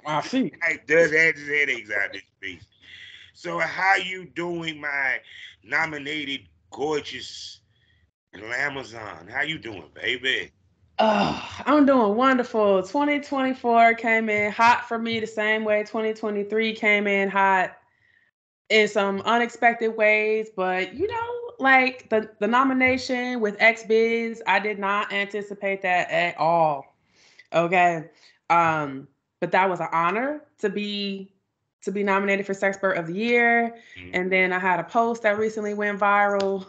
I see. It does add his headaches out this piece. So how you doing, my nominated gorgeous Amazon? How you doing, baby? I'm doing wonderful. 2024 came in hot for me the same way 2023 came in hot in some unexpected ways, but like the nomination with XBiz, I did not anticipate that at all. Okay. But that was an honor to be nominated for Sexpert of the Year. Mm. And then I had a post that recently went viral.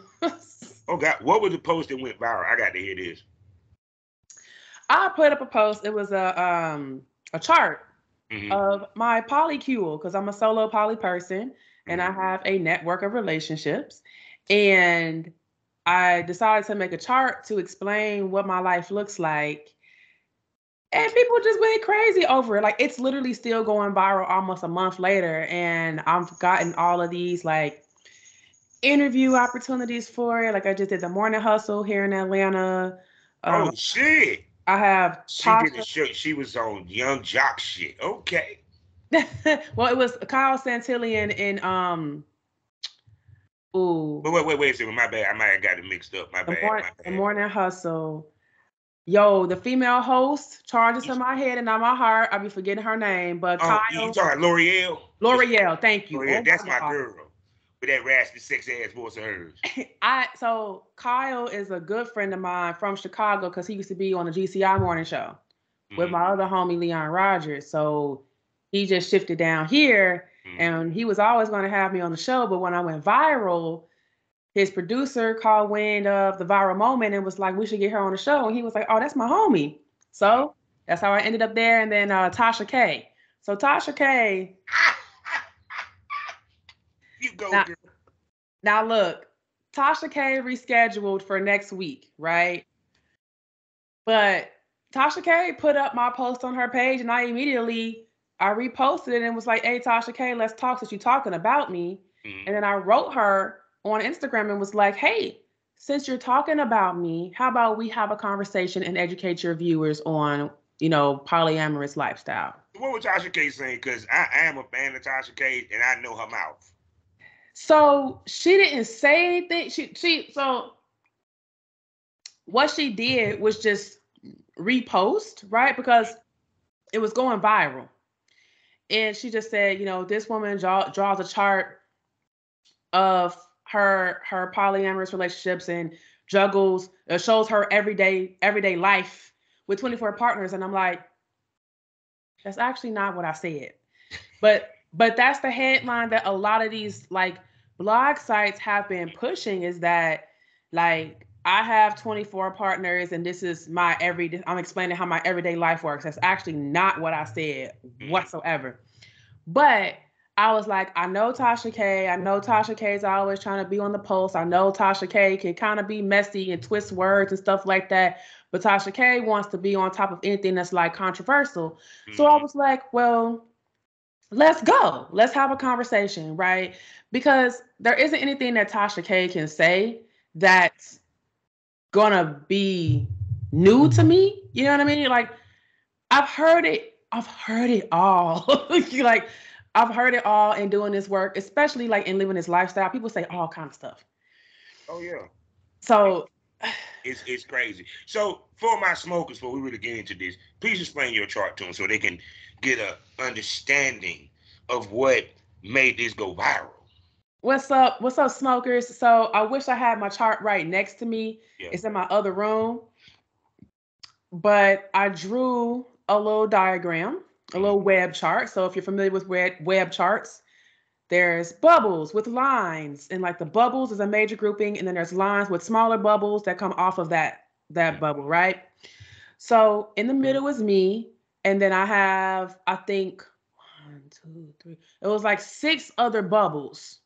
Oh God, what was the post that went viral? I got to hear this. I put up a post. It was a chart Mm-hmm. of my polycule because I'm a solo poly person and I have a network of relationships. And I decided to make a chart to explain what my life looks like. And people just went crazy over it. Like it's literally still going viral almost a month later. And I've gotten all of these like interview opportunities for it. Like I just did the morning hustle here in Atlanta. Oh shit! I have She did a Tasha. show. She was on Young Jock shit. Okay. Well, it was Kyle Santillian in ooh Wait a second. My bad. I might have got it mixed up. My bad. My the bad. morning hustle. Yo, the female host charges to my head and not my heart. I be forgetting her name, but Oh, you Kyle talking L'Oreal? L'Oreal. Thank you. L'Oreal. Oh That's my my God. girl with that raspy, sexy ass voice of hers. So Kyle is a good friend of mine from Chicago because he used to be on the GCI morning show with Mm-hmm. my other homie Leon Rogers. So he just shifted down here and he was always going to have me on the show. But when I went viral, his producer called wind of the viral moment and was like, we should get her on the show. And he was like, oh, that's my homie. So that's how I ended up there. And then Tasha K. So Tasha K. You go, Now, girl. now look, Tasha K rescheduled for next week, right? But Tasha K put up my post on her page and I reposted it and was like, hey, Tasha K, let's talk since you're talking about me. Mm-hmm. And then I wrote her on Instagram and was like, hey, since you're talking about me, how about we have a conversation and educate your viewers on, polyamorous lifestyle. What was Tasha K saying? Because I am a fan of Tasha K and I know her mouth. So she didn't say anything. So what she did was just repost, right? Because it was going viral. And she just said, this woman draws a chart of her polyamorous relationships and juggles, shows her everyday life with 24 partners. And I'm like, that's actually not what I said. But that's the headline that a lot of these like blog sites have been pushing is that like I have 24 partners and this is my I'm explaining how my everyday life works. That's actually not what I said whatsoever. But I was like, I know Tasha K. I know Tasha K is always trying to be on the post. I know Tasha K can kind of be messy and twist words and stuff like that. But Tasha K wants to be on top of anything that's like controversial. So I was like, well, let's go. Let's have a conversation, right? Because there isn't anything that Tasha K can say that's gonna be new to me. You know what I mean? Like I've heard it. I've heard it all. Like I've heard it all in doing this work, especially like in living this lifestyle. People say all kind of stuff. Oh yeah. So It's crazy. So for my smokers, before we really get into this, please explain your chart to them so they can get a understanding of what made this go viral. what's up? What's up, smokers? So I wish I had my chart right next to me. Yeah. It's in my other room. But I drew a little diagram, a little web chart. So if you're familiar with web charts, there's bubbles with lines, and like the bubbles is a major grouping, and then there's lines with smaller bubbles that come off of that bubble, right? So in the middle is me, and then I have I think 1, 2, 3. It was like 6 other bubbles,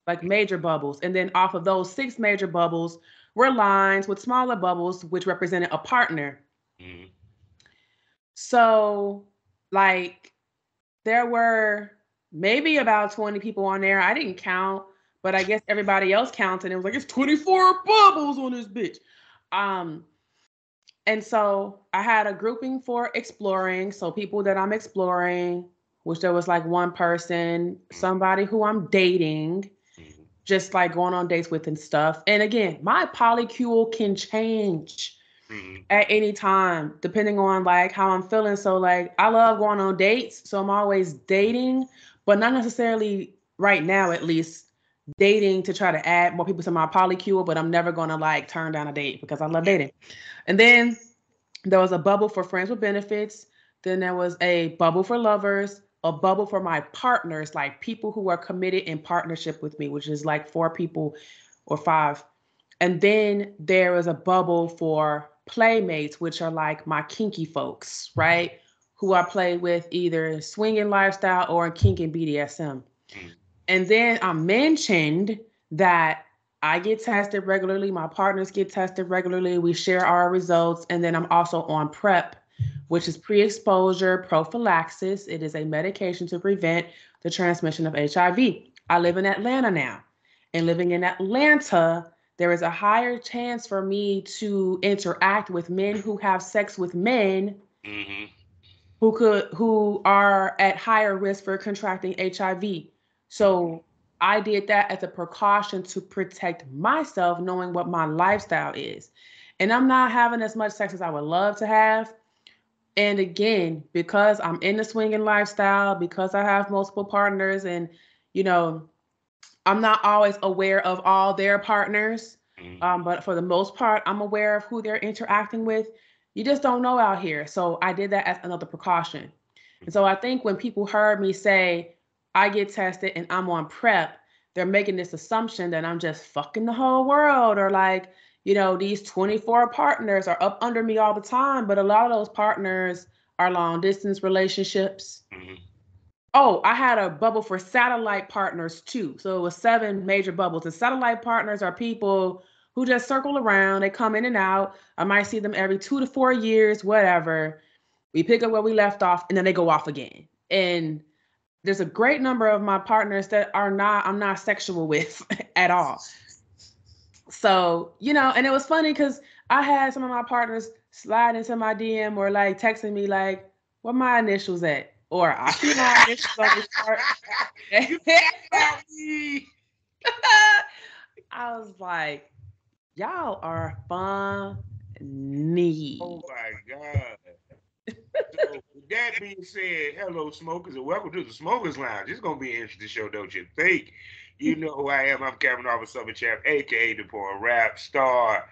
like major bubbles, and then off of those 6 major bubbles were lines with smaller bubbles, which represented a partner. Mm-hmm. So, like, there were maybe about 20 people on there. I didn't count, but I guess everybody else counted. It was like, it's 24 bubbles on this bitch. Um, And so I had a grouping for exploring. So people that I'm exploring, which there was like one person, somebody who I'm dating, just like going on dates with and stuff. And again, my polycule can change at any time, depending on like how I'm feeling. So like I love going on dates. So I'm always dating, but not necessarily right now, at least dating to try to add more people to my polycule, but I'm never gonna like turn down a date because I love dating. And then there was a bubble for friends with benefits. Then there was a bubble for lovers, a bubble for my partners, like people who are committed in partnership with me, which is like 4 people or 5. And then there was a bubble for playmates, which are like my kinky folks, right? Who I play with either swinging lifestyle or in kink and BDSM. And then I mentioned that I get tested regularly. My partners get tested regularly. We share our results. And then I'm also on PrEP, which is pre-exposure prophylaxis. It is a medication to prevent the transmission of HIV. I live in Atlanta now. And living in Atlanta, there is a higher chance for me to interact with men who have sex with men who are at higher risk for contracting HIV. So I did that as a precaution to protect myself, knowing what my lifestyle is. And I'm not having as much sex as I would love to have. And again, because I'm in the swinging lifestyle, because I have multiple partners, and you know, I'm not always aware of all their partners. But for the most part, I'm aware of who they're interacting with. You just don't know out here. So I did that as another precaution. And so I think when people heard me say, I get tested and I'm on PrEP, they're making this assumption that I'm just fucking the whole world, or like, you know, these 24 partners are up under me all the time. But a lot of those partners are long distance relationships. Oh, I had a bubble for satellite partners too. So it was 7 major bubbles. The satellite partners are people who just circle around. They come in and out. I might see them every 2 to 4 years, whatever. We pick up where we left off and then they go off again. And there's a great number of my partners that I'm not sexual with at all. So, you know, and it was funny because I had some of my partners slide into my DM or like texting me like, "What my initials at?" Or I see my initials on this part. I was like, y'all are funny. Oh my God. So with that being said, hello smokers and welcome to the Smokers Lounge. It's gonna be an interesting show, don't you think? You know who I am. I'm Kevin Arthur Summer Champ, aka the Porn Rap Star.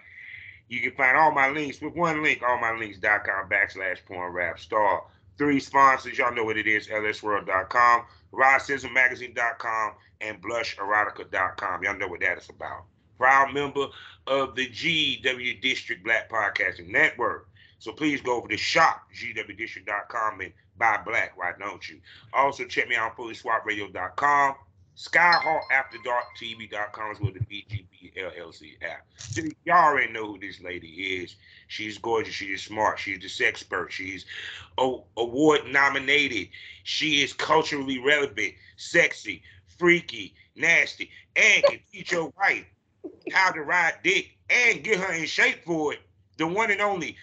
You can find all my links with one link, allmylinks.com/Porn Rap Star. 3 sponsors, y'all know what it is, lsworld.com, rodsizzlemagazine.com, and blusherotica.com. Y'all know what that is about. Proud member of the GW District Black Podcasting Network. So please go over to shop, gwdistrict.com, and buy black, why don't you? Also check me out on fullyswapradio.com, skyhawkafterdarktv.com as well, the BGB LLC app. So y'all already know who this lady is. She's gorgeous. She is smart. She's the sexpert. She's award nominated. She is culturally relevant, sexy, freaky, nasty, and can teach your wife how to ride dick and get her in shape for it. The one and only,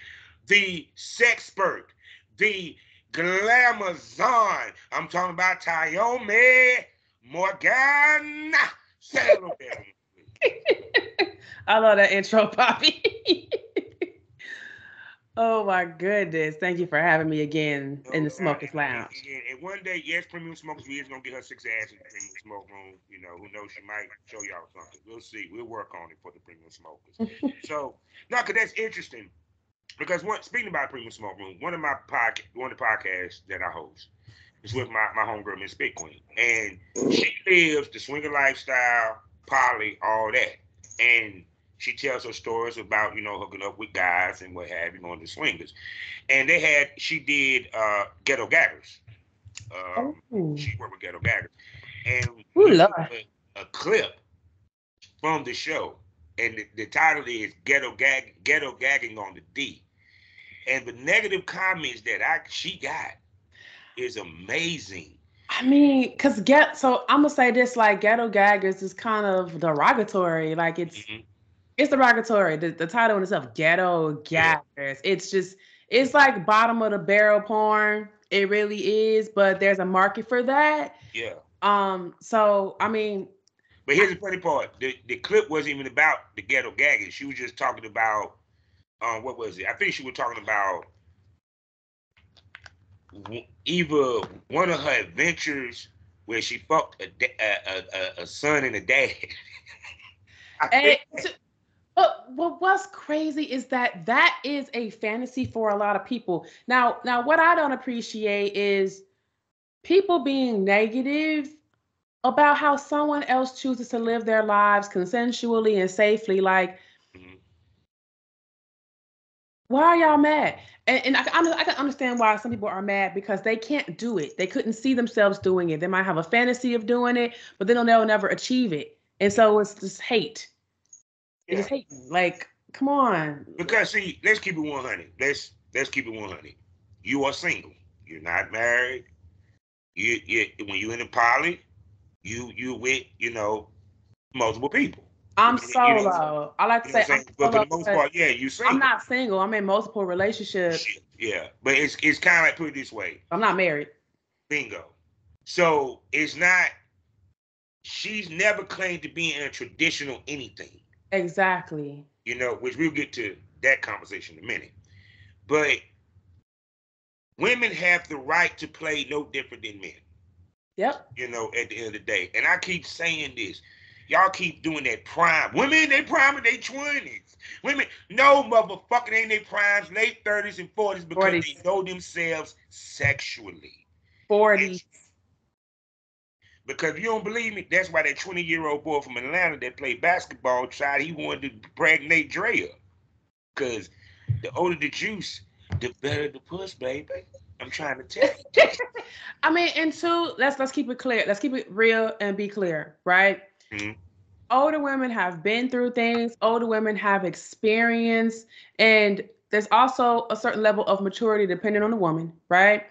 the sexpert, the glamazon. I'm talking about Tyomi Morgan. Say hello there. I love that intro, Poppy. Oh my goodness. Thank you for having me again in the Smokers Lounge. And one day, yes, Premium Smokers, we is going to get her 6 ass in the Premium Smoke Room. You know, who knows, she might show y'all something. We'll see. We'll work on it for the Premium Smokers. So, no, because that's interesting. Because speaking about Premium Smoke Room, one of the podcasts that I host is with my homegirl, Miss Big Queen. And she lives the swinger lifestyle, poly, all that. And she tells her stories about, you know, hooking up with guys and what have you, going to swingers. And she did Ghetto Gaggers. She worked with Ghetto Gaggers. And a clip from the show. And the title is Ghetto Gagging on the D. And the negative comments that she got is amazing. I mean, so I'm gonna say this, like, Ghetto Gaggers is kind of derogatory. Like, it's It's derogatory. The title in itself, ghetto Yeah. gathers. It's like bottom of the barrel porn. It really is, but there's a market for that. Yeah. So I mean, But here's the funny part: the clip wasn't even about the ghetto gagging. She was just talking about what was it? I think she was talking about either one of her adventures where she fucked a son and a dad. I and think. but what's crazy is that is a fantasy for a lot of people. Now what I don't appreciate is people being negative about how someone else chooses to live their lives consensually and safely. Like, Mhm. why are y'all mad? And I can understand why some people are mad because they can't do it. They couldn't see themselves doing it. They might have a fantasy of doing it, but then they'll never achieve it. And so it's just hate. It's Yeah. just hate. Like, come on. Because see, let's keep it 100. Let's keep it 100. You are single. You're not married. You when you in the poly, you with multiple people. I'm You know, solo. I like to you know what say I'm I'm saying. But for solo the most because part, yeah, you I'm single. not single. I'm in multiple relationships. Shit, yeah. But it's kind of like put it this way. I'm not married. Bingo. So it's not. She's never claimed to be in a traditional anything. Exactly. Which we'll get to that conversation in a minute. But women have the right to play no different than men. Yep. At the end of the day. And I keep saying this. Y'all keep doing that prime. Women, they prime in their 20s. Women, no motherfucking ain't their primes, late 30s and 40s because 40s. they know themselves sexually. 40s. Because if you don't believe me, that's why that 20-year-old boy from Atlanta that played basketball tried, he wanted to impregnate Drea. Because the older the juice, the better the puss, baby. I'm trying to tell you. I mean, and two, let's keep it clear. Let's keep it real and be clear, right? Mm-hmm. Older women have been through things, older women have experience, and there's also a certain level of maturity depending on the woman, right?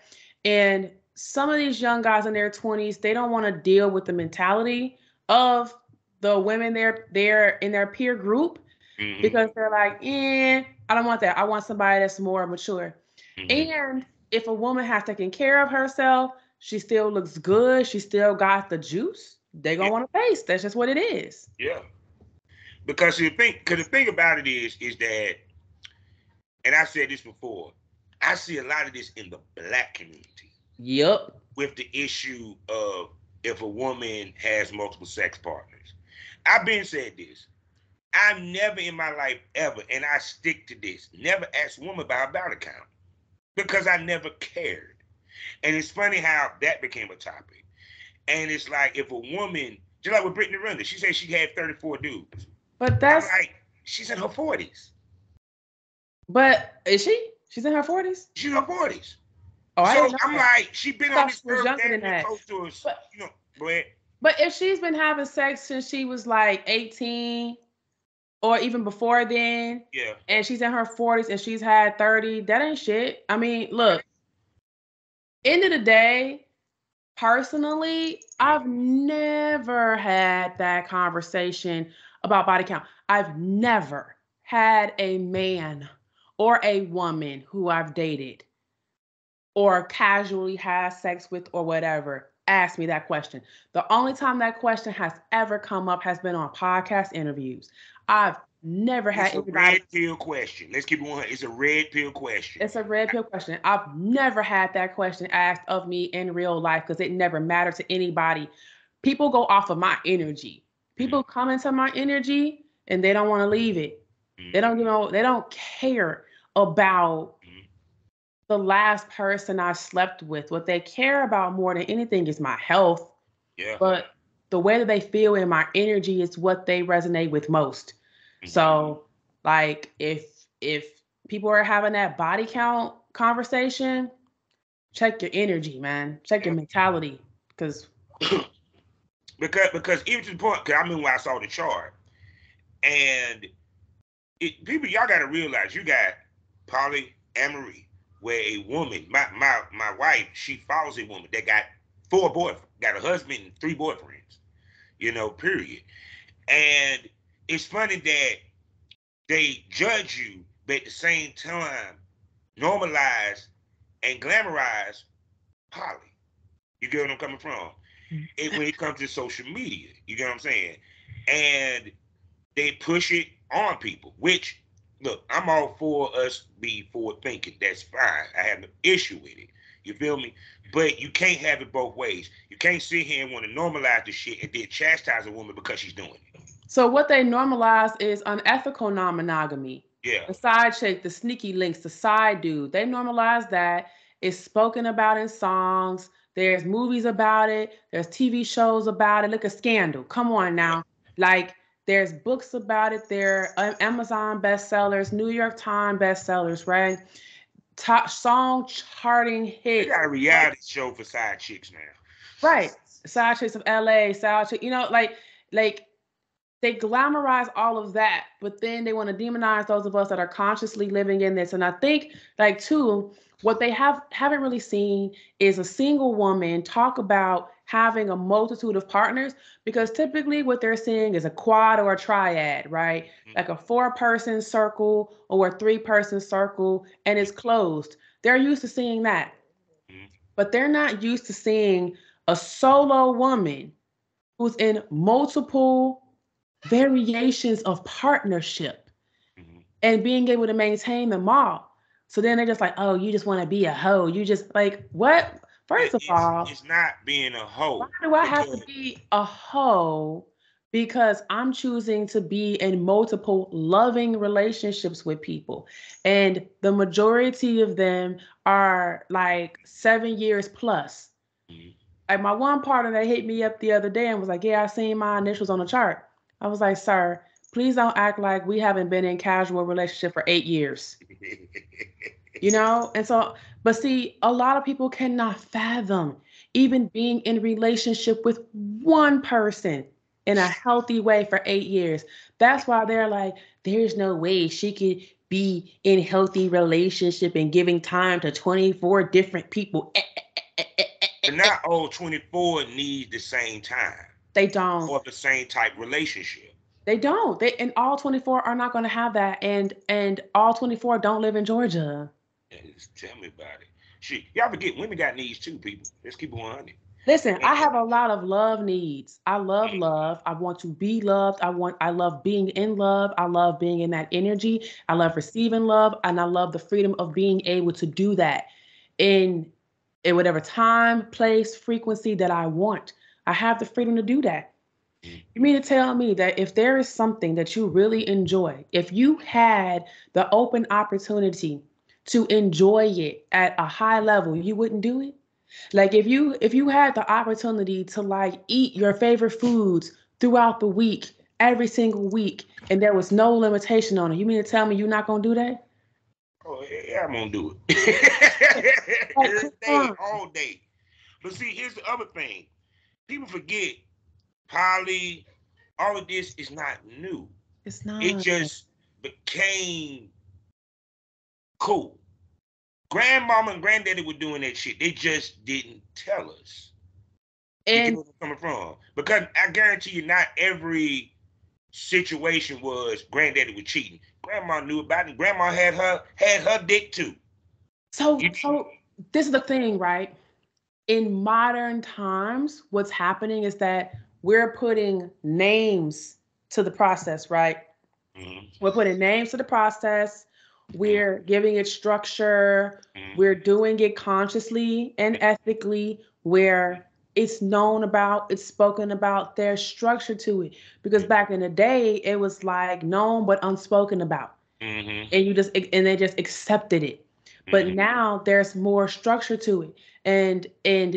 And some of these young guys in their 20s, they don't want to deal with the mentality of the women they're in their peer group Mm-hmm. because they're like, I don't want that. I want somebody that's more mature. Mm-hmm. And if a woman has taken care of herself, she still looks good, she still got the juice, they're Yeah. gonna want to face. That's just what it is. Yeah. Because the thing about it is that, and I said this before, I see a lot of this in the black community Yep. with the issue of if a woman has multiple sex partners. I've been said this. I've never in my life ever, and I stick to this, never asked a woman about a bank account because I never cared. And it's funny how that became a topic. And it's like if a woman, just like with Brittany Renner, she said she had 34 dudes. But I'm that's like, she's in her 40s. but is she? She's in her 40s? She's in her 40s. Oh, I So didn't know I'm that. like, she been I on thought this she was earth younger damn than near that. close to us, But go ahead. but if she's been having sex since she was like 18 or even before then, Yeah. and she's in her 40s and she's had 30, that ain't shit. I mean, look, end of the day, personally, I've never had that conversation about body count. I've never had a man or a woman who I've dated or casually had sex with or whatever ask me that question. The only time that question has ever come up has been on podcast interviews. I've never had It's a anybody. red pill question. Let's keep it 100. It's a red pill question. It's a red pill question. I've never had that question asked of me in real life because it never mattered to anybody. People go off of my energy. People come into my energy and they don't want to leave it. They don't, they don't care about the last person I slept with. What they care about more than anything is my health. Yeah. But the way that they feel in my energy is what they resonate with most. So, like, if people are having that body count conversation, check your energy, man. Check your mentality, because because even to the point, because I mean when I saw the chart, and people, y'all got to realize you got polyamory, where a woman, my wife, she follows a woman that got 4 boyfriends, got a husband and 3 boyfriends, period. And it's funny that they judge you, but at the same time normalize and glamorize poly. You get what I'm coming from? When it comes to social media, you get what I'm saying? And they push it on people, which, look, I'm all for us be forward thinking. That's fine. I have no issue with it. You feel me? But you can't have it both ways. You can't sit here and want to normalize the shit and then chastise a woman because she's doing it. So what they normalize is unethical non-monogamy. Yeah. The side chick, the sneaky links, the side dude. They normalize that. It's spoken about in songs. There's movies about it. There's TV shows about it. Look at Scandal. Come on now. Like, there's books about it. There are Amazon bestsellers, New York Times bestsellers, right? Top song charting hits. They got a reality show for side chicks now. Right. Side chicks of LA, side chick, like they glamorize all of that, but then they want to demonize those of us that are consciously living in this. And I think, like, too, what they haven't really seen is a single woman talk about having a multitude of partners, because typically what they're seeing is a quad or a triad, right? Like a 4-person circle or a 3-person circle, and it's closed. They're used to seeing that, but they're not used to seeing a solo woman who's in multiple variations of partnership and being able to maintain them all. So then they're just like, oh, you just want to be a hoe. You just like, what? First of all, it's not being a hoe. Why do I have to be a hoe? Because I'm choosing to be in multiple loving relationships with people. And the majority of them are like 7 years plus. Like, my one partner that hit me up the other day and was like, yeah, I seen my initials on the chart. I was like, sir, please don't act like we haven't been in casual relationship for 8 years. And so, but see, a lot of people cannot fathom even being in relationship with one person in a healthy way for 8 years. That's why they're like, there's no way she could be in healthy relationship and giving time to 24 different people. But not all 24 need the same time. They don't. Or the same type relationship. They don't. And all 24 are not going to have that. And all 24 don't live in Georgia. Tell me about it. Shit, y'all forget women got needs too, people. Let's keep it 100. Listen, I have a lot of love needs. I love love. I want to be loved. I love being in love. I love being in that energy. I love receiving love. And I love the freedom of being able to do that in whatever time, place, frequency that I want. I have the freedom to do that. You mean to tell me that if there is something that you really enjoy, if you had the open opportunity to enjoy it at a high level, you wouldn't do it? Like, if you had the opportunity to like eat your favorite foods throughout the week, every single week, and there was no limitation on it, you mean to tell me you're not gonna do that? Oh yeah, I'm gonna do it. Every day, all day. But see, here's the other thing. People forget poly, all of this is not new. It's not. It just became cool. Grandmama and granddaddy were doing that shit. They just didn't tell us. And you get where I'm coming from. Because I guarantee you, not every situation was granddaddy was cheating. Grandma knew about it. Grandma had her dick too. So this is the thing, right? In modern times, what's happening is that we're putting names to the process, right? We're putting names to the process. We're giving it structure. We're doing it consciously and ethically, where it's known about, it's spoken about, there's structure to it. Because back in the day, it was like known but unspoken about. And they just accepted it. But now there's more structure to it. And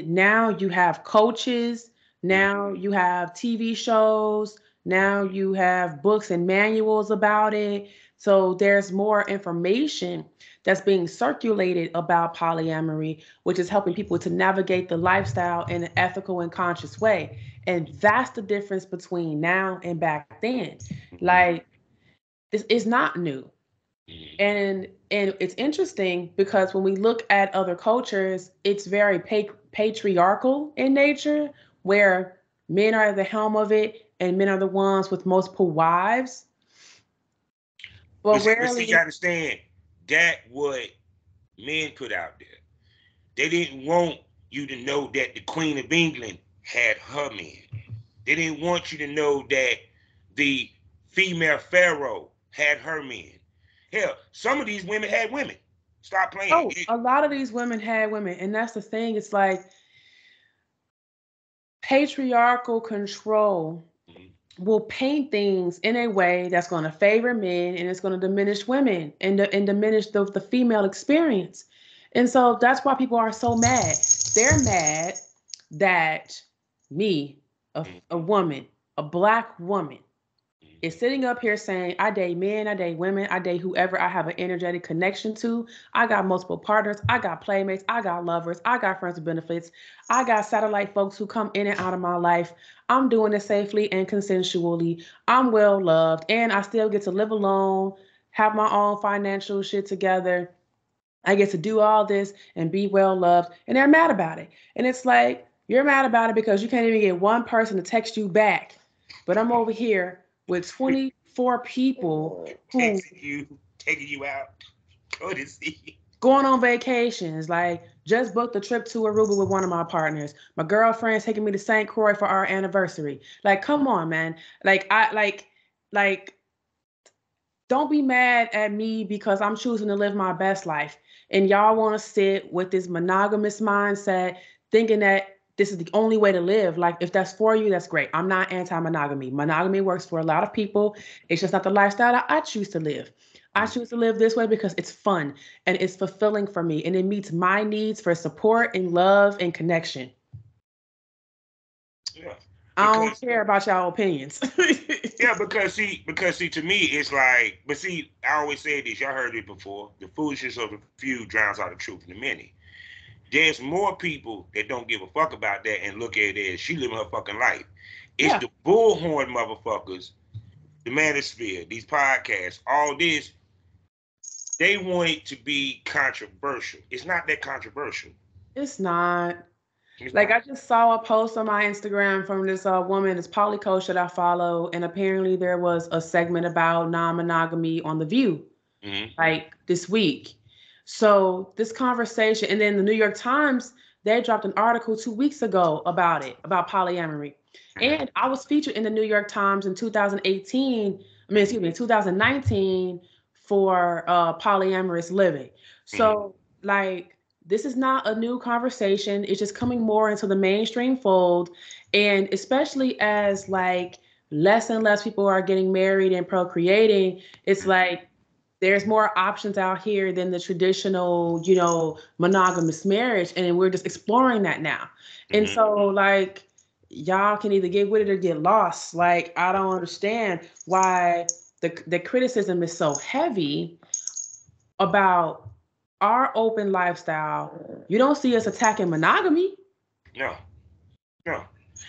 now you have coaches, now you have TV shows, now you have books and manuals about it. So there's more information that's being circulated about polyamory, which is helping people to navigate the lifestyle in an ethical and conscious way. And that's the difference between now and back then. Like, it's not new. And it's interesting because when we look at other cultures, it's very patriarchal in nature, where men are at the helm of it and men are the ones with multiple wives. Well, But see, rarely. you understand that what men put out there. They didn't want you to know that the Queen of England had her men. They didn't want you to know that the female pharaoh had her men. Hell, some of these women had women. Stop playing. Oh, a lot of these women had women, and that's the thing. It's like patriarchal control will paint things in a way that's going to favor men and it's going to diminish women and diminish the female experience. And so that's why people are so mad. They're mad that me, a woman, a black woman, is sitting up here saying, I date men, I date women, I date whoever I have an energetic connection to. I got multiple partners, I got playmates, I got lovers, I got friends with benefits, I got satellite folks who come in and out of my life. I'm doing it safely and consensually. I'm well loved, and I still get to live alone, have my own financial shit together. I get to do all this and be well loved, and they're mad about it. And it's like, you're mad about it because you can't even get one person to text you back. But I'm over here with 24 people who taking you out, go to see, going on vacations, like just booked a trip to Aruba with one of my partners. My girlfriend's taking me to St. Croix for our anniversary. Like, come on, man. Like, don't be mad at me because I'm choosing to live my best life. And y'all want to sit with this monogamous mindset, thinking that this is the only way to live. Like, if that's for you, that's great. I'm not anti-monogamy. Monogamy works for a lot of people. It's just not the lifestyle that I choose to live. I choose to live this way because it's fun and it's fulfilling for me. And it meets my needs for support and love and connection. Yeah. I don't care about y'all opinions. Yeah, because see, to me, it's like, but see, I always say this. Y'all heard it before. The foolishness of the few drowns out the truth of the many. There's more people that don't give a fuck about that and look at it as she living her fucking life. It's the bullhorn motherfuckers, the manosphere, these podcasts, all this. They want it to be controversial. It's not that controversial. It's not. Like, I just saw a post on my Instagram from this woman, this poly coach that I follow, and apparently there was a segment about non-monogamy on The View, like this week. So this conversation, and then the New York Times, they dropped an article 2 weeks ago about it, about polyamory. And I was featured in the New York Times in 2019 for polyamorous living. So like, this is not a new conversation. It's just coming more into the mainstream fold. And especially as like less and less people are getting married and procreating, it's like there's more options out here than the traditional, monogamous marriage. And we're just exploring that now. And so like, y'all can either get with it or get lost. Like, I don't understand why the criticism is so heavy about our open lifestyle. You don't see us attacking monogamy. No.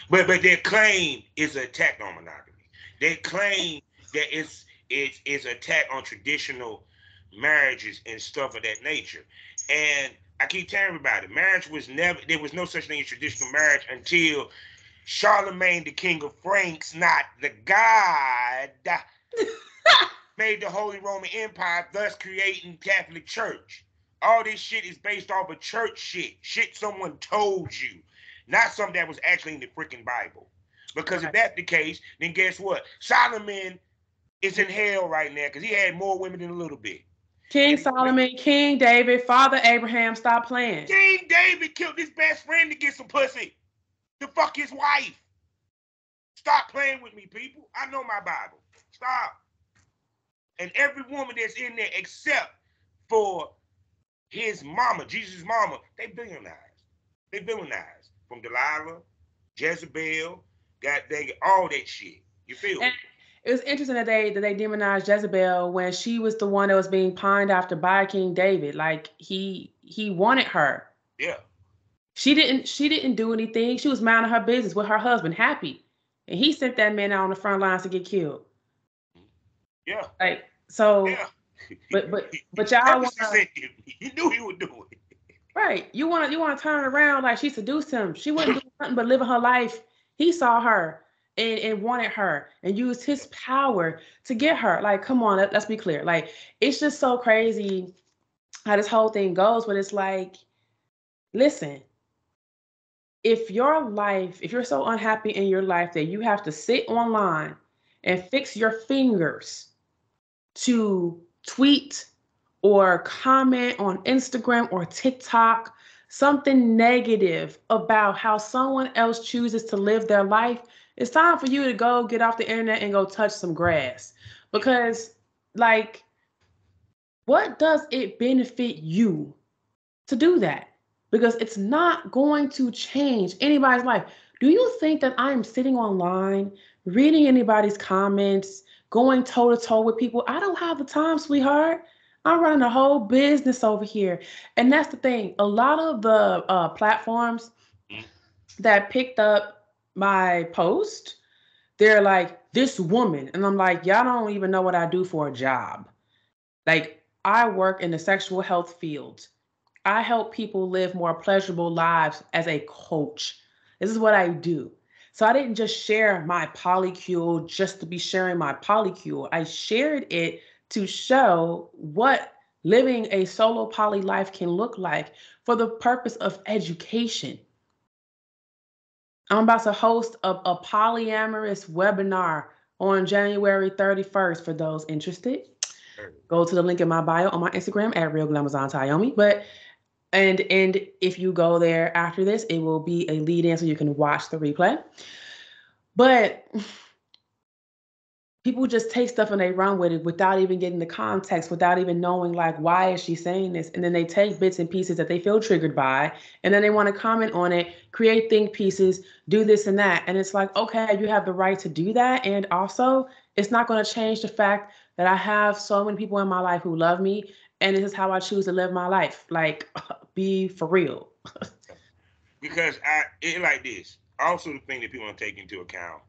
But their claim is an attack on monogamy. They claim that it's an attack on traditional marriages and stuff of that nature. And I keep telling everybody, marriage was never, there was no such thing as traditional marriage until Charlemagne, the King of Franks, not the God, made the Holy Roman Empire, thus creating Catholic Church. All this shit is based off of church shit. Shit someone told you. Not something that was actually in the freaking Bible. Because if that's the case, then guess what? Solomon is in hell right now because he had more women than a little bit. King Solomon, King David, Father Abraham, stop playing. King David killed his best friend to get some pussy. To fuck his wife. Stop playing with me, people. I know my Bible. Stop. And every woman that's in there except for his mama, Jesus' mama, they villainized. They villainized. From Delilah, Jezebel, God dang it, all that shit. You feel me? It was interesting that they demonized Jezebel when she was the one that was being pined after by King David. Like, he wanted her. Yeah. She didn't do anything. She was minding her business with her husband, happy. And he sent that man out on the front lines to get killed. Yeah. Like, so yeah. but y'all want to, you knew he would do it. Right. You want to turn around like she seduced him. She wasn't doing nothing but living her life. He saw her and wanted her and used his power to get her. Like, come on, let's be clear. Like, it's just so crazy how this whole thing goes, but it's like, listen, if you're so unhappy in your life that you have to sit online and fix your fingers to tweet or comment on Instagram or TikTok something negative about how someone else chooses to live their life, it's time for you to go get off the internet and go touch some grass. Because, like, what does it benefit you to do that? Because it's not going to change anybody's life. Do you think that I am sitting online, reading anybody's comments, going toe to toe with people? I don't have the time, sweetheart. I'm running a whole business over here. And that's the thing. A lot of the platforms that picked up my post, they're like, this woman. And I'm like, y'all don't even know what I do for a job. Like, I work in the sexual health field. I help people live more pleasurable lives as a coach. This is what I do. So I didn't just share my polycule just to be sharing my polycule. I shared it to show what living a solo poly life can look like for the purpose of education. I'm about to host a polyamorous webinar on January 31st for those interested. Go to the link in my bio on my Instagram at @RealGlamazonTyomi. And if you go there after this, it will be a lead in so you can watch the replay. But people just take stuff and they run with it without even getting the context, without even knowing, like, why is she saying this? And then they take bits and pieces that they feel triggered by, and then they want to comment on it, create think pieces, do this and that. And it's like, okay, you have the right to do that. And also, it's not going to change the fact that I have so many people in my life who love me, and this is how I choose to live my life. Like, be for real. Because it like this. Also, the thing that people don't take into account,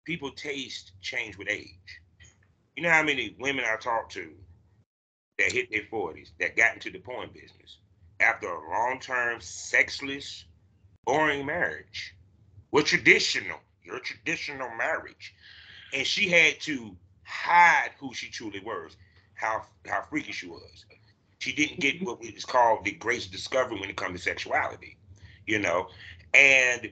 people taste change with age. You know how many women I talk to that hit their 40s that got into the porn business after a long-term, sexless, boring marriage was traditional, your traditional marriage, and she had to hide who she truly was, how freaky she was. She didn't get what is called the grace of discovery when it comes to sexuality, you know, and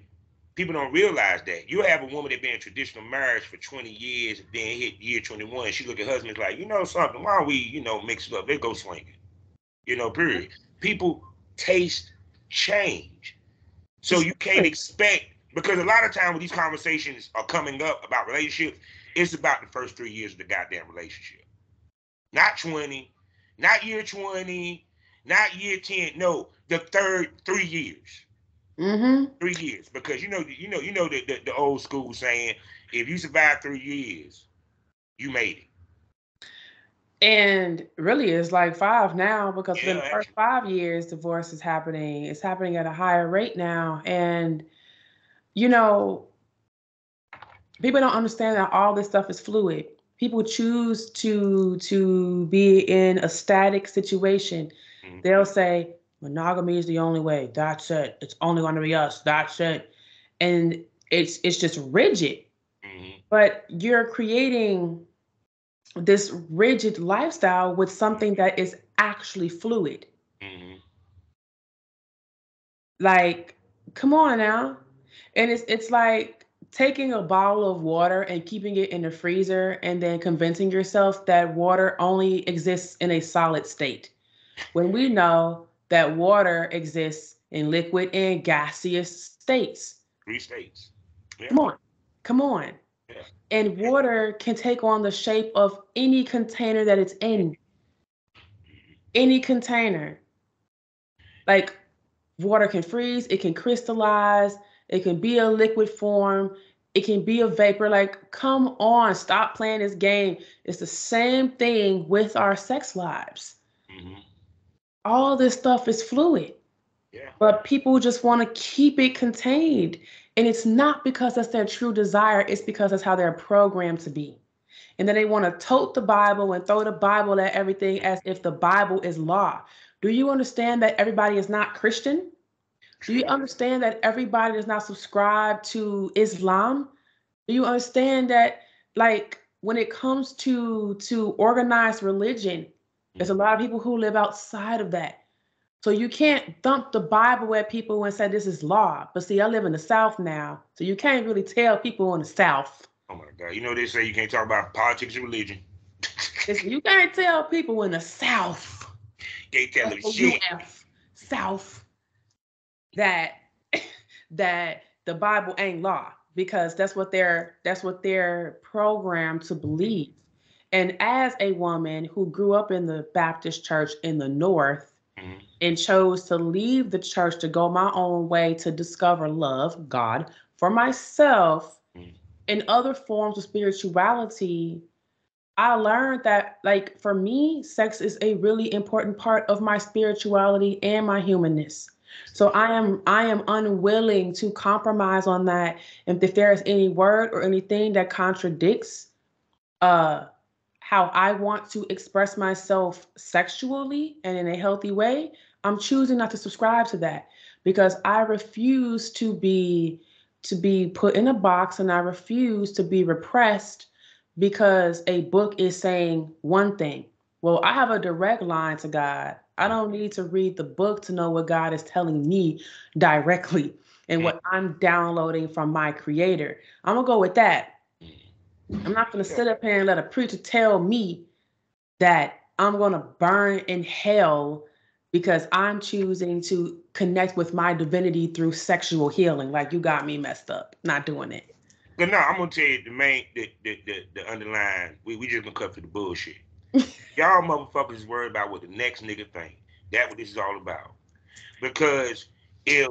people don't realize that. You have a woman that been in traditional marriage for 20 years, then hit year 21. She look at husbands like, you know something, why don't we, mix it up? They go swinging. Period. People taste change. So you can't expect, because a lot of time when these conversations are coming up about relationships, it's about the first 3 years of the goddamn relationship. Not 20, not year 20, not year 10. No, the third 3 years. 3 years, because the old school saying, if you survive 3 years, you made it. And really, it's like 5 now, because for the first 5 years, divorce is happening. It's happening at a higher rate now, and people don't understand that all this stuff is fluid. People choose to be in a static situation. They'll say, monogamy is the only way. That's it. It's only going to be us. That's it. And it's just rigid. But you're creating this rigid lifestyle with something that is actually fluid. Like, come on now. And it's like taking a bottle of water and keeping it in the freezer and then convincing yourself that water only exists in a solid state, when we know that water exists in liquid and gaseous states. 3 states. Yeah. Come on. Yeah. And water can take on the shape of any container that it's in. Any container. Like, water can freeze, it can crystallize, it can be a liquid form, it can be a vapor. Like, come on, stop playing this game. It's the same thing with our sex lives. All this stuff is fluid. Yeah. But people just want to keep it contained. And it's not because that's their true desire, it's because that's how they're programmed to be. And then they want to tote the Bible and throw the Bible at everything as if the Bible is law. Do you understand that everybody is not Christian? Do you understand that everybody does not subscribe to Islam? Do you understand that, like, when it comes to organized religion, there's a lot of people who live outside of that. So you can't thump the Bible at people and say this is law. But see, I live in the South now, so you can't really tell people in the South. Oh my God! You know they say you can't talk about politics and religion. Listen, you can't tell people in the South. Can't tell them shit. South that that the Bible ain't law, because that's what they're programmed to believe. And as a woman who grew up in the Baptist church in the North, Mhm. and chose to leave the church to go my own way to discover love, God, for myself, Mhm. in other forms of spirituality, I learned that, like, for me, sex is a really important part of my spirituality and my humanness. So I am unwilling to compromise on that. And if there is any word or anything that contradicts uh how I want to express myself sexually and in a healthy way, I'm choosing not to subscribe to that, because I refuse to be put in a box, and I refuse to be repressed because a book is saying one thing. Well, I have a direct line to God. I don't need to read the book to know what God is telling me directly and what I'm downloading from my creator. I'm gonna go with that. I'm not going to sit up here and let a preacher tell me that I'm going to burn in hell because I'm choosing to connect with my divinity through sexual healing. Like, you got me messed up. Not doing it. But no, I'm gonna tell you the main, the underlying. We just gonna cut through the bullshit. Y'all motherfuckers is worried about what the next nigga think. That's what this is all about. Because if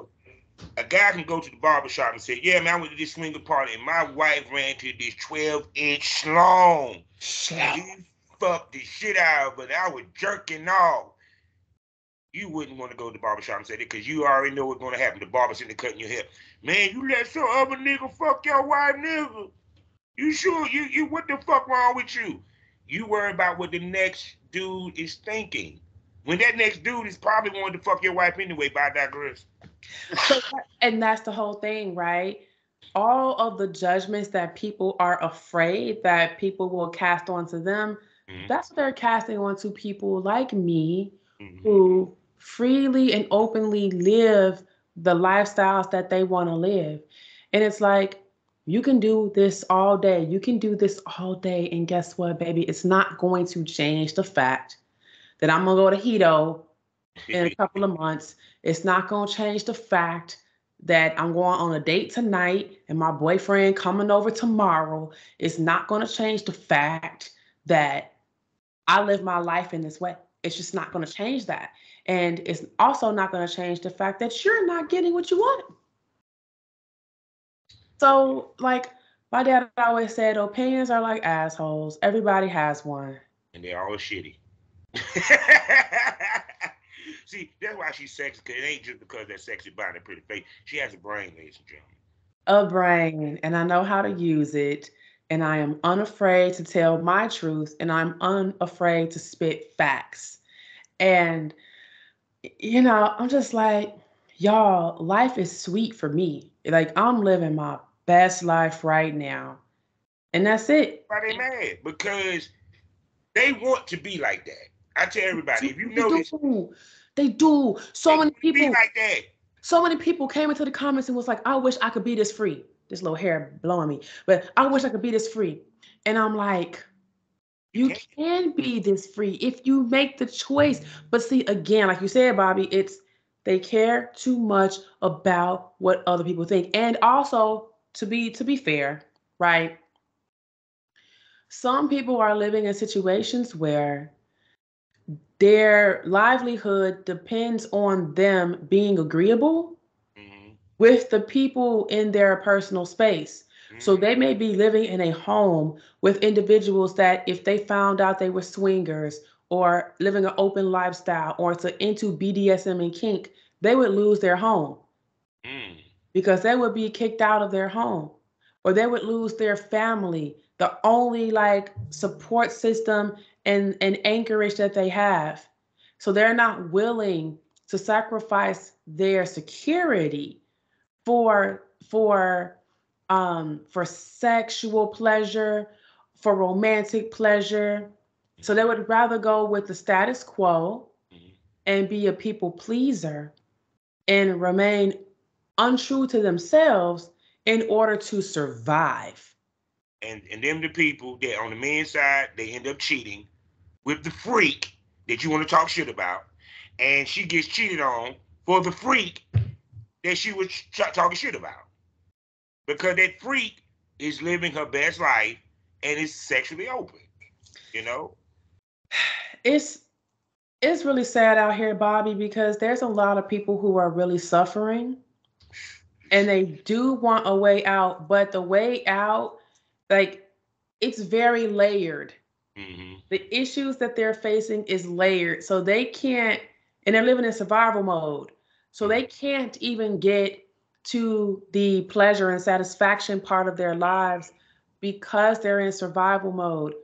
a guy can go to the barbershop and say, yeah, man, I went to this swinger party and my wife ran to this 12-inch schlong. And he fucked the shit out of it. I was jerking off. You wouldn't want to go to the barbershop and say that because you already know what's going to happen. The barber's in there cutting your hair. Man, you let some other nigga fuck your wife, nigga. You sure? You what the fuck wrong with you? You worry about what the next dude is thinking. When that next dude is probably wanting to fuck your wife anyway, but I digress. And that's the whole thing, right? All of the judgments that people are afraid that people will cast onto them, Mhm. that's what they're casting onto people like me, Mhm. who freely and openly live the lifestyles that they want to live. And it's like, you can do this all day. You can do this all day. And guess what, baby? It's not going to change the fact that I'm going to go to Hito in a couple of months. It's not going to change the fact that I'm going on a date tonight and my boyfriend coming over tomorrow. It's not going to change the fact that I live my life in this way. It's just not going to change that. And it's also not going to change the fact that you're not getting what you want. So, like, my dad always said, opinions are like assholes. Everybody has one. And they're all shitty. See, that's why she's sexy, because it ain't just because that sexy body and pretty face. She has a brain, ladies and gentlemen. A brain, and I know how to use it. And I am unafraid to tell my truth, and I'm unafraid to spit facts. And, I'm just like, y'all, life is sweet for me. Like, I'm living my best life right now. And that's it. Why they mad? Because they want to be like that. I tell everybody, if you They notice, do. They do. they want to be like that. So many people came into the comments and was like, I wish I could be this free. This little hair blowing me, but I wish I could be this free. And I'm like, you can be this free if you make the choice. But see, again, like you said, Bobby, it's they care too much about what other people think. And also, to be fair, right? Some people are living in situations where their livelihood depends on them being agreeable Mm-hmm. with the people in their personal space. So Mm-hmm. they may be living in a home with individuals that, if they found out they were swingers or living an open lifestyle or into BDSM and kink, they would lose their home Mm. because they would be kicked out of their home, or they would lose their family, the only like support system and anchorage that they have. So they're not willing to sacrifice their security for for sexual pleasure, for romantic pleasure. So they would rather go with the status quo and be a people pleaser and remain untrue to themselves in order to survive. And them the people that on the men's side, they end up cheating with the freak that you want to talk shit about, and she gets cheated on for the freak that she was talking shit about, because that freak is living her best life and is sexually open. You know, It's it's really sad out here, Bobby, because there's a lot of people who are really suffering and they do want a way out, but the way out, like, it's very layered. The issues that they're facing is layered. So they can't, and they're living in survival mode. So they can't even get to the pleasure and satisfaction part of their lives because they're in survival mode.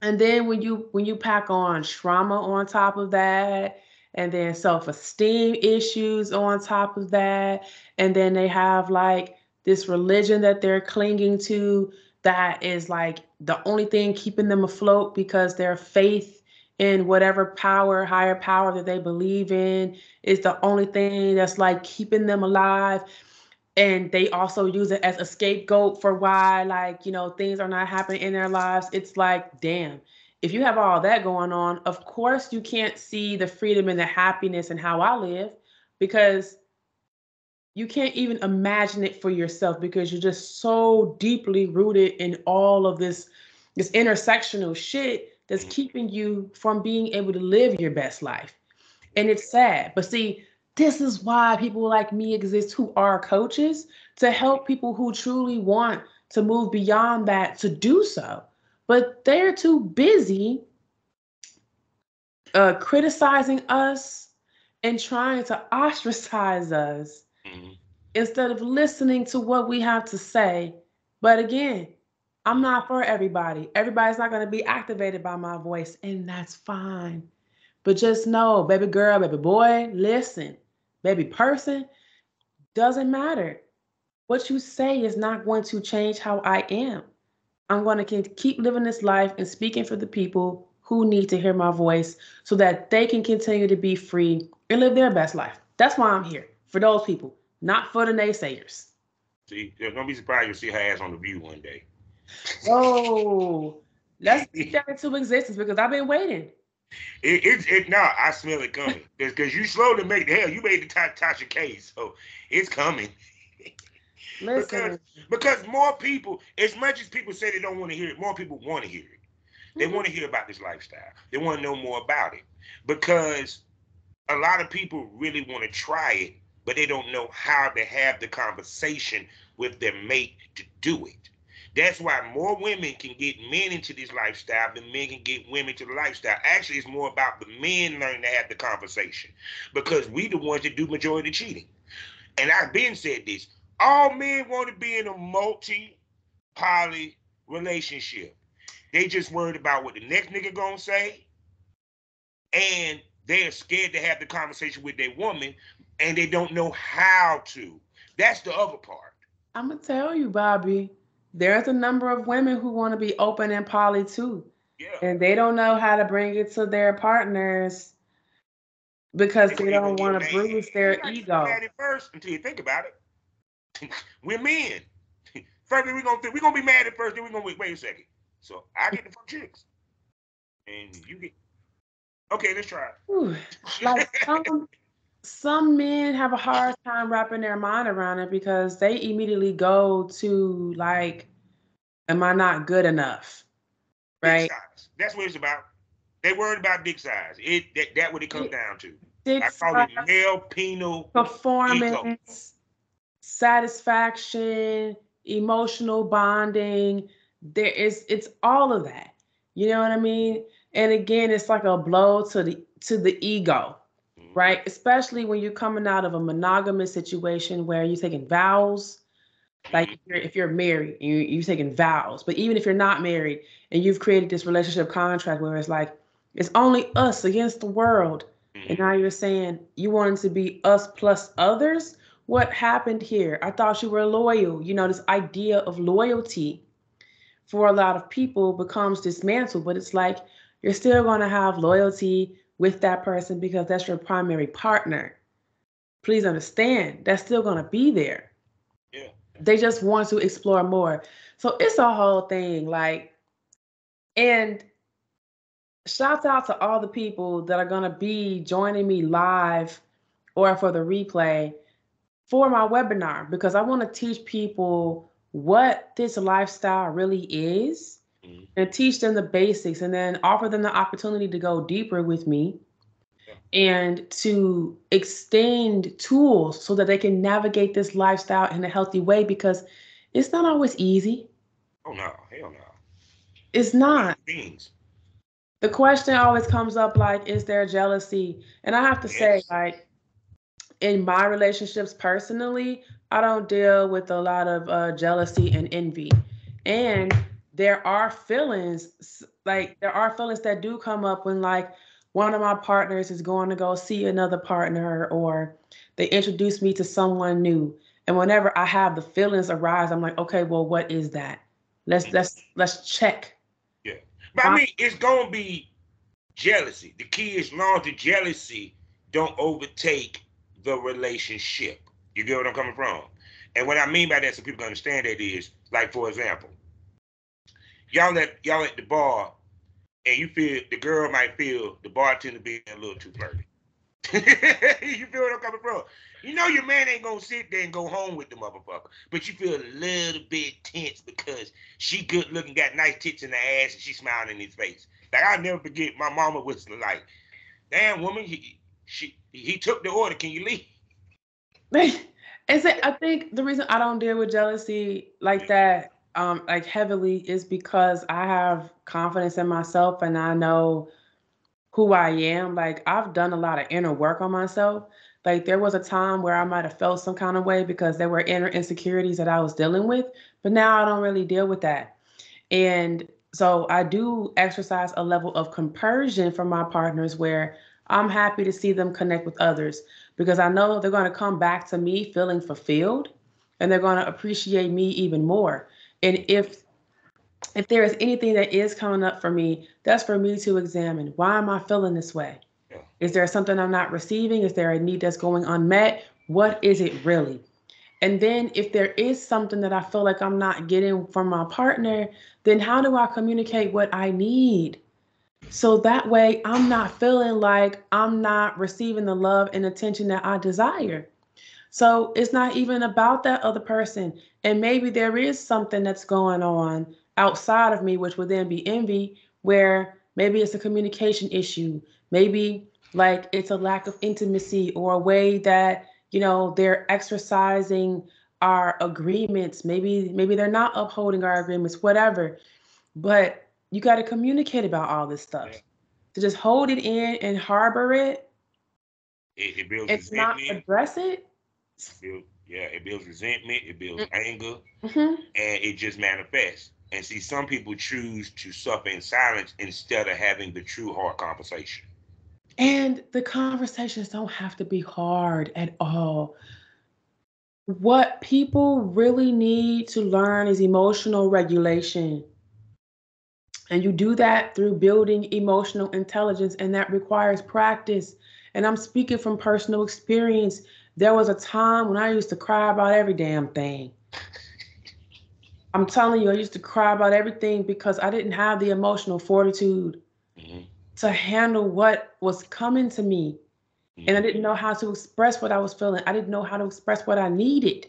And then when you pack on trauma on top of that, and then self-esteem issues on top of that, and then they have like this religion that they're clinging to that is like the only thing keeping them afloat because their faith in whatever power, higher power that they believe in is the only thing that's like keeping them alive. And they also use it as a scapegoat for why, like, things are not happening in their lives. It's like, damn, if you have all that going on, of course you can't see the freedom and the happiness and how I live, because you can't even imagine it for yourself because you're just so deeply rooted in all of this intersectional shit that's keeping you from being able to live your best life. And it's sad. But see, this is why people like me exist, who are coaches, to help people who truly want to move beyond that to do so. But they're too busy criticizing us and trying to ostracize us instead of listening to what we have to say. But again, I'm not for everybody. Everybody's not going to be activated by my voice, and that's fine. But just know, baby girl, baby boy, listen, baby person, doesn't matter. What you say is not going to change how I am. I'm going to keep living this life and speaking for the people who need to hear my voice so that they can continue to be free and live their best life. That's why I'm here, for those people, not for the naysayers. see, don't be surprised you'll see her ass on the View one day. Oh, let's get that into existence because I've been waiting. No, I smell it coming. Because you slowly make the hell. You made the Tasha case, so it's coming. Listen. because more people, as much as people say they don't want to hear it, more people want to hear it. They want to hear about this lifestyle. They want to know more about it. Because a lot of people really want to try it, but they don't know how to have the conversation with their mate to do it. That's why more women can get men into this lifestyle than men can get women to the lifestyle. Actually, it's more about the men learning to have the conversation, because we the ones that do majority cheating. And I've been said this. All men want to be in a multi-poly relationship. They just worried about what the next nigga gonna say, and they're scared to have the conversation with their woman, and they don't know how to. That's the other part. I'm gonna tell you, Bobby, there's a number of women who want to be open and poly too. Yeah. And they don't know how to bring it to their partners because they don't want to bruise their ego. Mad at first until you think about it. We're men. First, we're gonna be mad at first, then we're gonna wait a second. So I get the fuck chicks. And you get okay, let's try it. Ooh, like some men have a hard time wrapping their mind around it because they immediately go to like, am I not good enough? Right? Dick size. That's what it's about. They worried about dick size. That what it comes down to. Dick I call size, it male penal performance, ego. satisfaction, emotional bonding. It's all of that. You know what I mean? And again, it's like a blow to the ego, right? Especially when you're coming out of a monogamous situation where you're taking vows. Like if you're married and you're taking vows, but even if you're not married and you've created this relationship contract where it's like it's only us against the world, and now you're saying you want it to be us plus others. what happened here? I thought you were loyal. You know, this idea of loyalty for a lot of people becomes dismantled, but it's like you're still going to have loyalty with that person because that's your primary partner. Please understand, that's still going to be there. Yeah. They just want to explore more. So it's a whole thing. Like, and shouts out to all the people that are going to be joining me live or for the replay for my webinar, because I want to teach people what this lifestyle really is and teach them the basics, and then offer them the opportunity to go deeper with me and to extend tools so that they can navigate this lifestyle in a healthy way, because it's not always easy. Oh no, hell no. It's not. Things. The question always comes up like, is there jealousy? And I have to say, like, in my relationships personally, I don't deal with a lot of jealousy and envy. And there are feelings, like there are feelings that do come up when like one of my partners is going to go see another partner, or they introduce me to someone new. And whenever I have the feelings arise, I'm like, okay, well, what is that? Let's check. Yeah. But I mean, it's gonna be jealousy. The key is long the jealousy don't overtake the relationship. You get what I'm coming from? And what I mean by that, so people can understand that, is like, for example, y'all at the bar, and you feel the girl might feel the bartender being a little too flirty. You feel what I'm coming from? You know your man ain't gonna sit there and go home with the motherfucker, but you feel a little bit tense because she good looking, got nice tits in the ass, and she smiling in his face. Like, I'll never forget, my mama was like, "Damn, woman, he took the order. Can you leave?" And so I think the reason I don't deal with jealousy like that, like heavily, is because I have confidence in myself and I know who I am. Like, I've done a lot of inner work on myself. Like, there was a time where I might have felt some kind of way because there were inner insecurities that I was dealing with, but now I don't really deal with that. And so I do exercise a level of compersion for my partners where I'm happy to see them connect with others, because I know they're going to come back to me feeling fulfilled and they're going to appreciate me even more. And if there is anything that is coming up for me, that's for me to examine. Why am I feeling this way? Yeah. Is there something I'm not receiving? Is there a need that's going unmet? What is it really? And then if there is something that I feel like I'm not getting from my partner, then how do I communicate what I need? So that way I'm not feeling like I'm not receiving the love and attention that I desire. So it's not even about that other person. And maybe there is something that's going on outside of me, which would then be envy, where maybe it's a communication issue. Maybe like it's a lack of intimacy, or a way that, you know, they're exercising our agreements. Maybe they're not upholding our agreements, whatever. But you got to communicate about all this stuff. Yeah. To just hold it in and harbor it, It builds it's not resentment. address it. It builds resentment. It builds anger, Mm-hmm. and it just manifests. And see, some people choose to suffer in silence instead of having the true hard conversation. And the conversations don't have to be hard at all. What people really need to learn is emotional regulation. And you do that through building emotional intelligence, and that requires practice. And I'm speaking from personal experience. There was a time when I used to cry about every damn thing. I'm telling you, I used to cry about everything because I didn't have the emotional fortitude to handle what was coming to me. And I didn't know how to express what I was feeling. I didn't know how to express what I needed.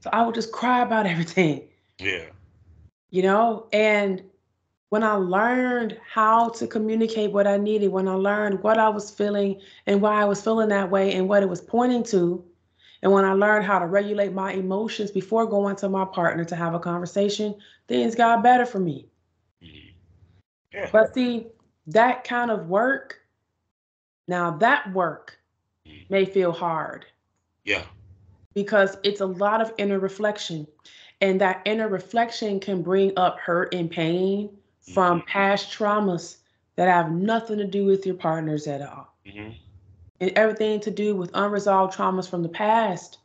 So I would just cry about everything. Yeah. You know, and when I learned how to communicate what I needed, when I learned what I was feeling and why I was feeling that way and what it was pointing to, and when I learned how to regulate my emotions before going to my partner to have a conversation, things got better for me. Yeah. But see, that kind of work, now that work may feel hard. Yeah. Because it's a lot of inner reflection. And that inner reflection can bring up hurt and pain from past traumas that have nothing to do with your partners at all. And everything to do with unresolved traumas from the past.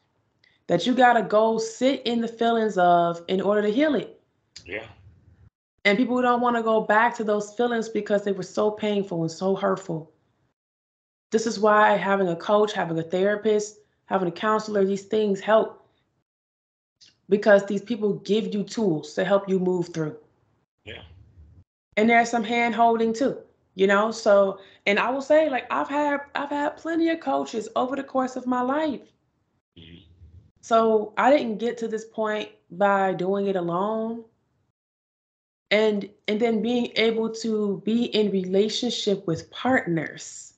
that you got to go sit in the feelings of in order to heal it. Yeah. And people don't want to go back to those feelings because they were so painful and so hurtful. This is why having a coach, having a therapist, having a counselor, these things help. Because these people give you tools to help you move through. Yeah. And there's some hand holding too, you know? So, and I will say, like, I've had plenty of coaches over the course of my life. Mm-hmm. So I didn't get to this point by doing it alone. And then being able to be in relationship with partners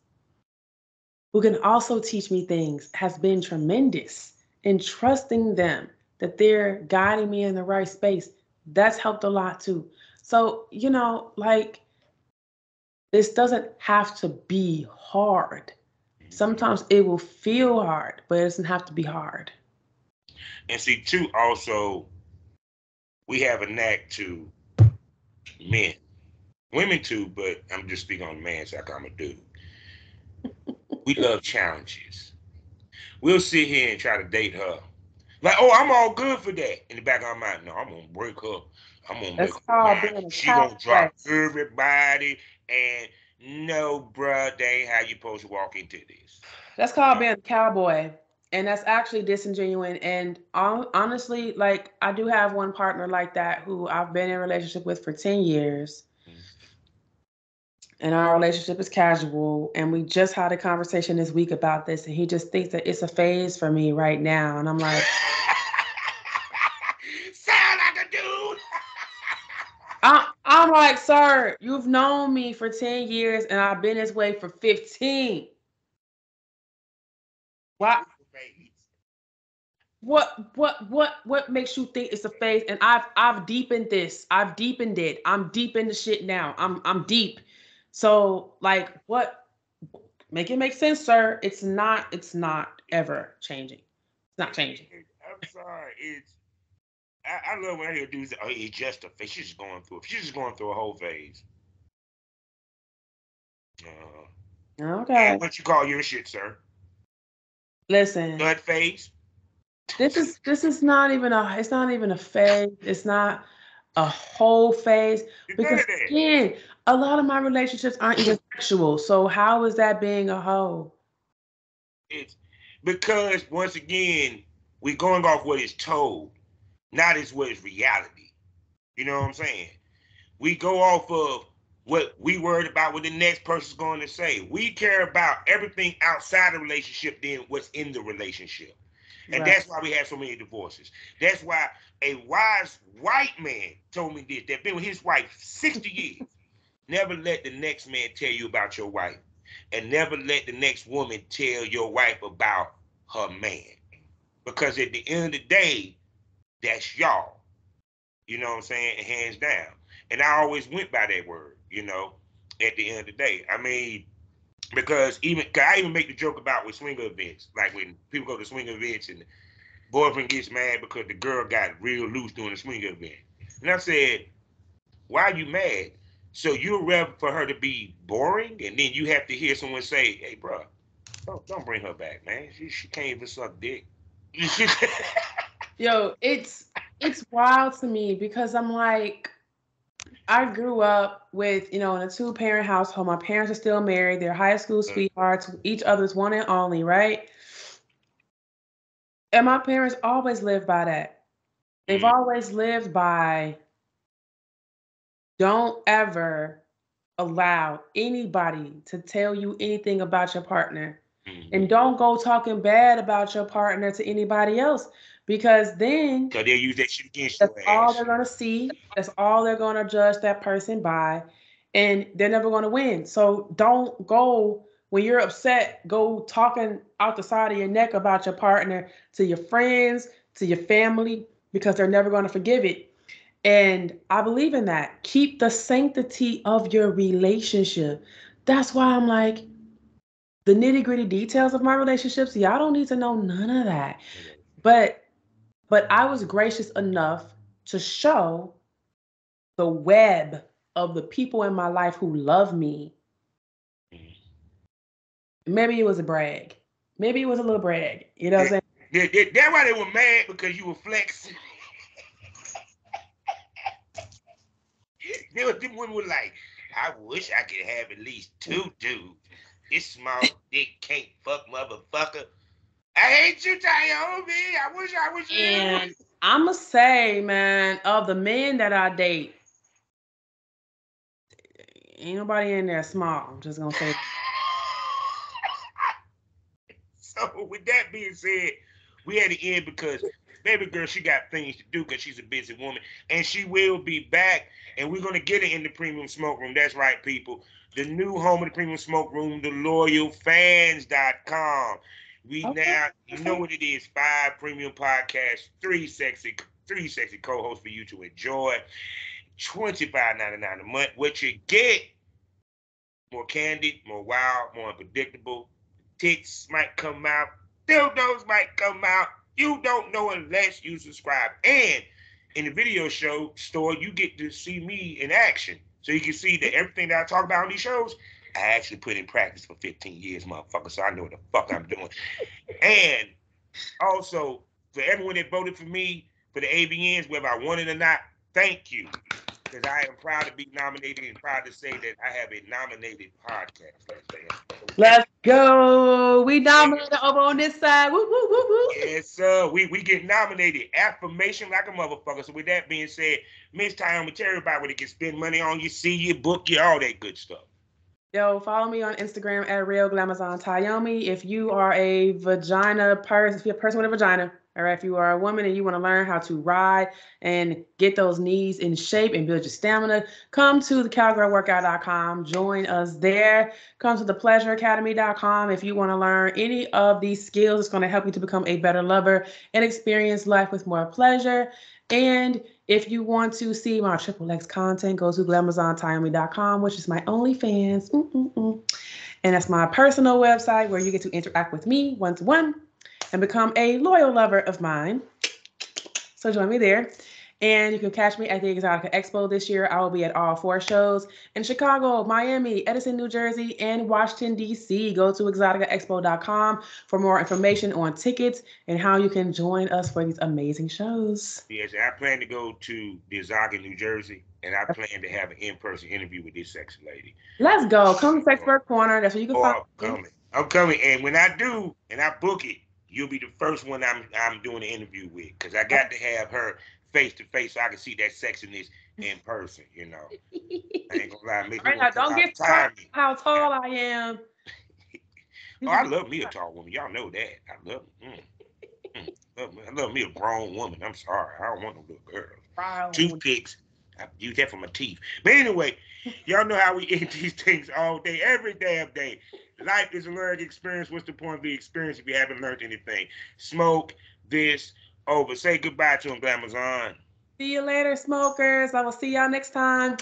who can also teach me things has been tremendous. And trusting them that they're guiding me in the right space, that's helped a lot too. So, you know, like, this doesn't have to be hard. Sometimes it will feel hard, but it doesn't have to be hard. And see, too, also, we have a knack to men, women too, but I'm just speaking on the man side. I'm a dude. We love challenges. We'll sit here and try to date her. Like, oh, I'm all good for that. In the back of our mind, no, I'm gonna break her. I'm gonna make That's her called mine. being a She gonna cowboy. drop everybody. And no, bruh, that ain't how you supposed to walk into this. That's called being a cowboy. And that's actually disingenuous. And honestly, like, I do have one partner like that who I've been in a relationship with for 10 years. And our relationship is casual. And we just had a conversation this week about this. And he just thinks that it's a phase for me right now. And I'm like, sound like a dude. I'm like, sir, you've known me for 10 years and I've been this way for 15. Why? What makes you think it's a phase? And I've deepened this. I've deepened it. I'm deep in the shit now. I'm deep. So, like, what? Make it make sense, sir. It's not ever changing. It's not changing. I'm sorry. I love when I hear dudes say, oh, it's just a phase. She's just going through it. She's just going through a whole phase. Okay. And what you call your shit, sir? Listen. Nut phase? This is not even it's not even a phase. It's not a whole phase. Because again, a lot of my relationships aren't even sexual. So how is that being a hoe? It's because once again, we're going off what is told, not as what is reality. You know what I'm saying? We go off of what we worried about what the next person's going to say. We care about everything outside the relationship than what's in the relationship. And that's why we have so many divorces. That's why a wise white man told me this, that been with his wife 60 years. Never let the next man tell you about your wife. And never let the next woman tell your wife about her man. Because at the end of the day, that's y'all. You know what I'm saying? Hands down. And I always went by that word, you know, at the end of the day. I mean, because I even make the joke about with swinger events. Like when people go to swinger events and the boyfriend gets mad because the girl got real loose during the swinger event. And I said, why are you mad? So you're rather for her to be boring, and then you have to hear someone say, hey, bro, don't bring her back, man. She can't even suck dick. Yo, it's wild to me because I'm like, I grew up with, in a 2-parent household. My parents are still married. They're high school sweethearts, each other's one and only, right? And my parents always lived by that. They've always lived by, don't ever allow anybody to tell you anything about your partner. And don't go talking bad about your partner to anybody else, because then they'll use that shit against that's your all ass. they're going to see. That's all they're going to judge that person by. And they're never going to win. So don't go, when you're upset, go talking out the side of your neck about your partner to your friends, to your family, because they're never going to forgive it. And I believe in that. Keep the sanctity of your relationship. That's why I'm like, the nitty-gritty details of my relationships, y'all don't need to know none of that. But I was gracious enough to show the web of the people in my life who love me. Maybe it was a brag. Maybe it was a little brag. You know what I'm saying? That's why they were mad, because you were flexing. Them women were like, I wish I could have at least 2 dudes. This small dick can't fuck, motherfucker. I hate you, Tyomi. I wish I was you. And I'ma say, man, of the men that I date, ain't nobody in there small. I'm just gonna say. So with that being said, we had to end because baby girl, she got things to do because she's a busy woman, and she will be back. And we're gonna get her in the premium smoke room. That's right, people. The new home of the premium smoke room, theloyalfans.com. We now, you know what it is: 5 premium podcasts, 3 sexy co-hosts for you to enjoy. $25.99 a month. What you get: more candid, more wild, more unpredictable. Tits might come out, dildos might come out. You don't know unless you subscribe. And in the video show store, you get to see me in action. So you can see that everything that I talk about on these shows, I actually put in practice for 15 years, motherfucker. So I know what the fuck I'm doing. And also, for everyone that voted for me for the AVNs, whether I won it or not, thank you. Because I am proud to be nominated and proud to say that I have a nominated podcast. Let's go. We nominated over on this side. Woo, woo, woo, woo. Yes, sir. We get nominated. Affirmation like a motherfucker. So with that being said, Miss Tyomi, tell everybody where they can spend money on you, see you, book you, all that good stuff. Yo, follow me on Instagram at RealGlamazonTyomi. If you are a vagina person, if you're a person with a vagina, all right, if you are a woman and you want to learn how to ride and get those knees in shape and build your stamina, come to thecowgirlworkout.com. Join us there. Come to thepleasureacademy.com if you want to learn any of these skills. It's going to help you to become a better lover and experience life with more pleasure. And if you want to see my XXX content, go to GlamazonTyomi.com, which is my OnlyFans. And that's my personal website where you get to interact with me one-to-one and become a loyal lover of mine. So join me there. And you can catch me at the Exotica Expo this year. I will be at all 4 shows in Chicago, Miami, Edison, New Jersey, and Washington, D.C. Go to exoticaexpo.com for more information on tickets and how you can join us for these amazing shows. Yes, I plan to go to the Exotica, New Jersey, and I plan to have an in-person interview with this sexy lady. Let's go. Come to Sexpert Corner. That's where you can find me. I'm coming. And when I do, and I book it, you'll be the first one I'm doing the interview with, because I got to have her face to face so I can see that sexiness in person, you know. I ain't gonna lie. Right now, don't get started how tall I am. Oh, I love me a tall woman. Y'all know that. I love I love me a grown woman. I'm sorry. I don't want no little girls. Toothpicks. I use that for my teeth. But anyway, y'all know how we eat these things all day, every damn day. Life is a learning experience. What's the point of the experience if you haven't learned anything? Smoke this over. Say goodbye to him, Glamazon. See you later, smokers. I will see y'all next time.